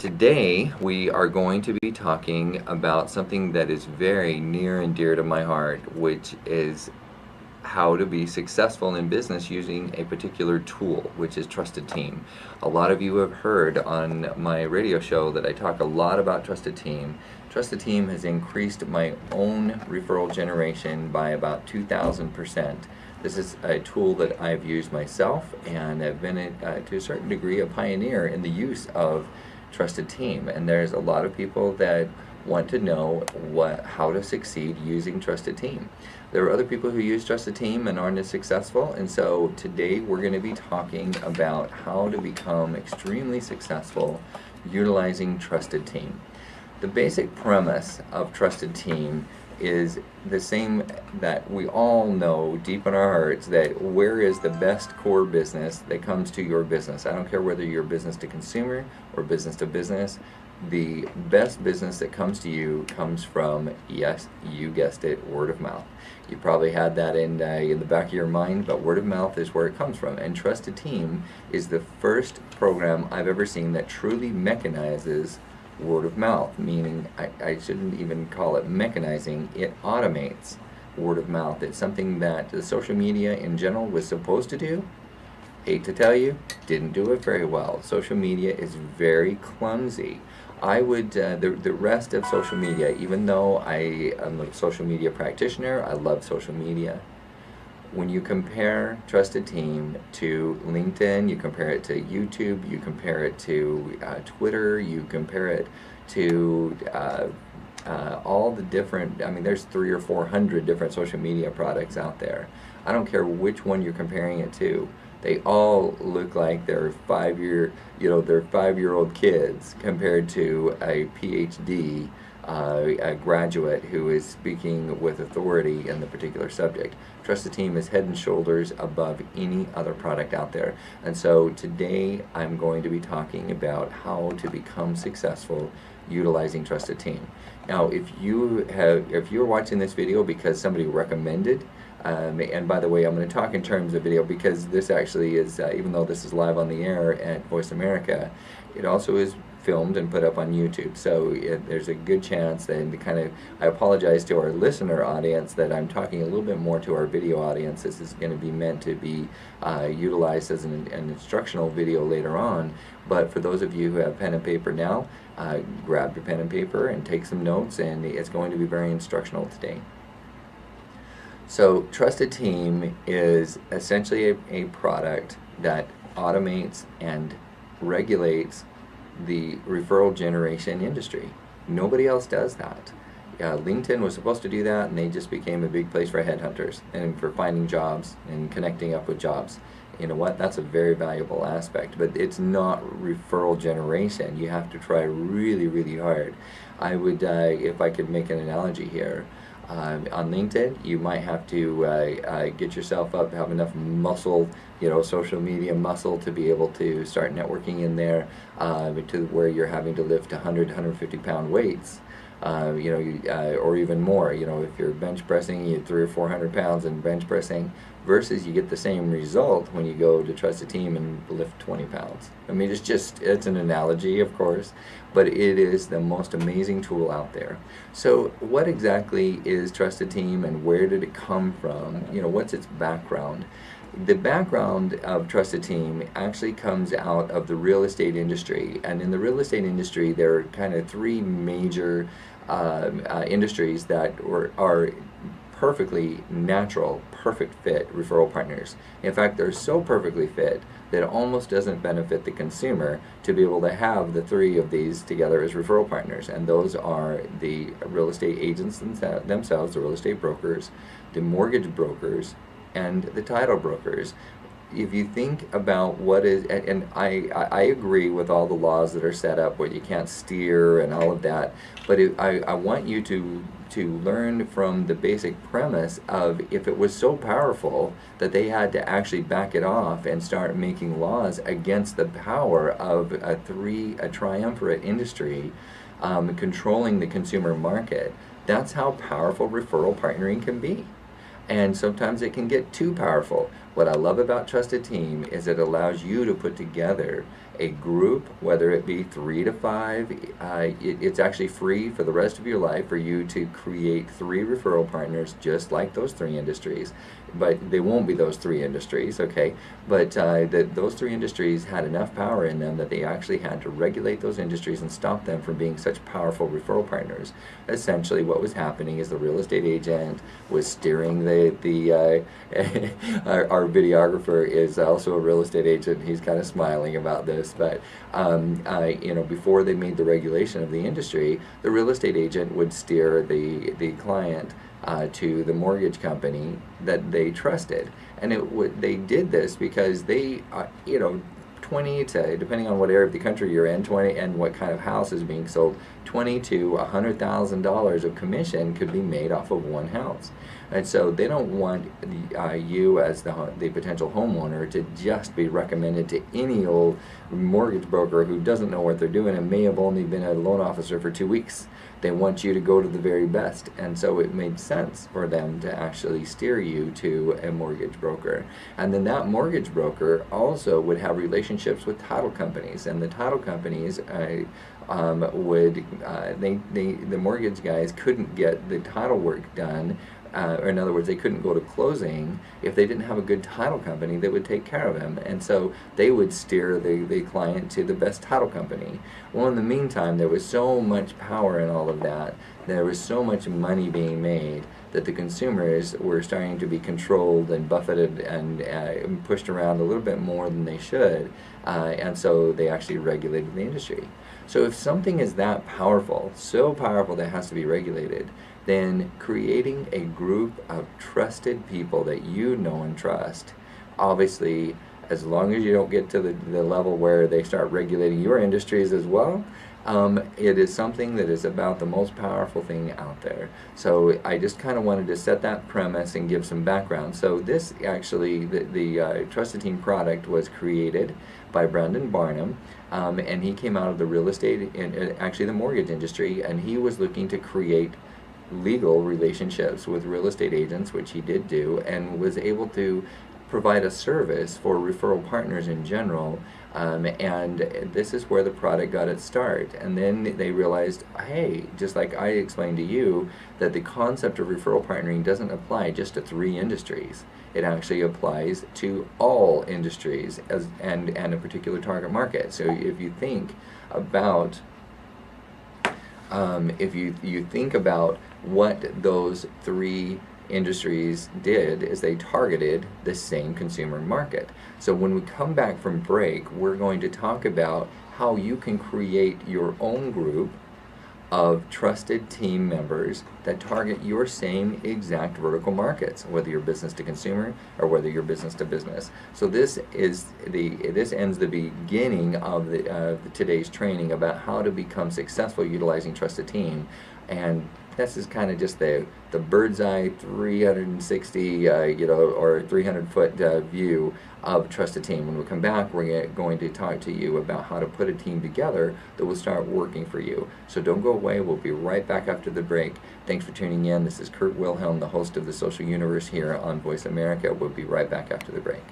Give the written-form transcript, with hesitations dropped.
Today, we are going to be talking about something that is very near and dear to my heart, which is how to be successful in business using a particular tool, which is Trusted Team. A lot of you have heard on my radio show that I talk a lot about Trusted Team. Trusted Team has increased my own referral generation by about 2,000%. This is a tool that I've used myself, and I've been, to a certain degree, a pioneer in the use of Trusted Team. And there's a lot of people that want to know how to succeed using Trusted Team. There are other people who use Trusted Team and aren't as successful, and so today we're going to be talking about how to become extremely successful utilizing Trusted Team. The basic premise of Trusted Team is the same that we all know deep in our hearts, that where is the best core business that comes to your business. I don't care whether you're business to consumer or business to business. The best business that comes to you comes from, yes, you guessed it, word of mouth. You probably had that in the back of your mind, but word of mouth is where it comes from. And Trusted Team is the first program I've ever seen that truly mechanizes word of mouth, meaning I shouldn't even call it mechanizing, it automates word of mouth. It's something that the social media in general was supposed to do. Hate to tell you, didn't do it very well. Social media is very clumsy. I would, the rest of social media, even though I am a social media practitioner, I love social media. When you compare Trusted Team to LinkedIn, you compare it to YouTube, you compare it to Twitter, you compare it to all the different, there's 300 or 400 different social media products out there. I don't care which one you're comparing it to. They all look like they're five-year-old kids compared to a PhD a graduate who is speaking with authority in the particular subject. Trusted Team is head and shoulders above any other product out there. And so today I'm going to be talking about how to become successful utilizing Trusted Team. Now, if you're watching this video because somebody recommended, and by the way, I'm going to talk in terms of video because this actually is, even though this is live on the air at Voice America, it also is filmed and put up on YouTube. So there's a good chance that I apologize to our listener audience that I'm talking a little bit more to our video audience. This is going to be meant to be utilized as an instructional video later on. But for those of you who have pen and paper now, grab your pen and paper and take some notes, and it's going to be very instructional today. So Trusted Team is essentially a product that automates and regulates the referral generation industry. Nobody else does that. LinkedIn was supposed to do that, and they just became a big place for headhunters and for finding jobs and connecting up with jobs. You know what? That's a very valuable aspect, but it's not referral generation. You have to try really, really hard. I would, if I could make an analogy here, on LinkedIn, you might have to get yourself up, have enough muscle, social media muscle to be able to start networking in there, to where you're having to lift 100, 150 pound weights, or even more. If you're bench pressing, you 300 or 400 pounds in bench pressing, versus you get the same result when you go to Trusted Team and lift 20 pounds. It's an analogy, of course, but it is the most amazing tool out there. So what exactly is Trusted Team, and where did it come from? What's its background? The background of Trusted Team actually comes out of the real estate industry, and in the real estate industry there are kind of three major industries that are perfectly natural, perfect fit referral partners. In fact, they're so perfectly fit that it almost doesn't benefit the consumer to be able to have the three of these together as referral partners, and those are the real estate agents themselves, the real estate brokers, the mortgage brokers, and the title brokers. If you think about what is, and I agree with all the laws that are set up where you can't steer and all of that, but I want you to learn from the basic premise of, if it was so powerful that they had to actually back it off and start making laws against the power of a triumvirate industry controlling the consumer market, that's how powerful referral partnering can be. And sometimes it can get too powerful. What I love about Trusted Team is it allows you to put together a group, whether it be 3 to 5. It's actually free for the rest of your life for you to create 3 referral partners just like those 3 industries. But they won't be those 3 industries, okay? But those 3 industries had enough power in them that they actually had to regulate those industries and stop them from being such powerful referral partners. Essentially, what was happening is the real estate agent was steering our videographer is also a real estate agent. He's kind of smiling about this, but before they made the regulation of the industry, the real estate agent would steer the client to the mortgage company that they trusted, and they did this because they 20 to, depending on what area of the country you're in, 20 and what kind of house is being sold, $20,000 to $100,000 of commission could be made off of one house. And so they don't want you as the potential homeowner to just be recommended to any old mortgage broker who doesn't know what they're doing and may have only been a loan officer for 2 weeks. They want you to go to the very best, and so it made sense for them to actually steer you to a mortgage broker. And then that mortgage broker also would have relationships with title companies, and the title companies the mortgage guys couldn't get the title work done. Or in other words, they couldn't go to closing if they didn't have a good title company that would take care of them. And so they would steer the client to the best title company. Well, in the meantime, there was so much power in all of that. There was so much money being made that the consumers were starting to be controlled and buffeted and pushed around a little bit more than they should. And so they actually regulated the industry. So if something is that powerful, so powerful that it has to be regulated, then creating a group of trusted people that you know and trust, obviously, as long as you don't get to the level where they start regulating your industries as well, it is something that is about the most powerful thing out there. So I just kind of wanted to set that premise and give some background. So this actually, the Trusted Team product was created by Brendan Barnum, and he came out of the real estate and actually the mortgage industry, and he was looking to create legal relationships with real estate agents, which he did do, and was able to provide a service for referral partners in general, and this is where the product got its start. And then they realized, hey, just like I explained to you, that the concept of referral partnering doesn't apply just to 3 industries. It actually applies to all industries and a particular target market. So if you think about what those 3 industries did, is they targeted the same consumer market. So when we come back from break, we're going to talk about how you can create your own group of trusted team members that target your same exact vertical markets, whether you're business to consumer or whether you're business to business. So this ends the beginning of today's training about how to become successful utilizing Trusted Team. And this is kind of just the bird's eye 360 or 300-foot view of Trusted Team. When we come back, we're going to talk to you about how to put a team together that will start working for you. So don't go away. We'll be right back after the break. Thanks for tuning in. This is Kurt Wilhelm, the host of The Social Universe here on Voice America. We'll be right back after the break.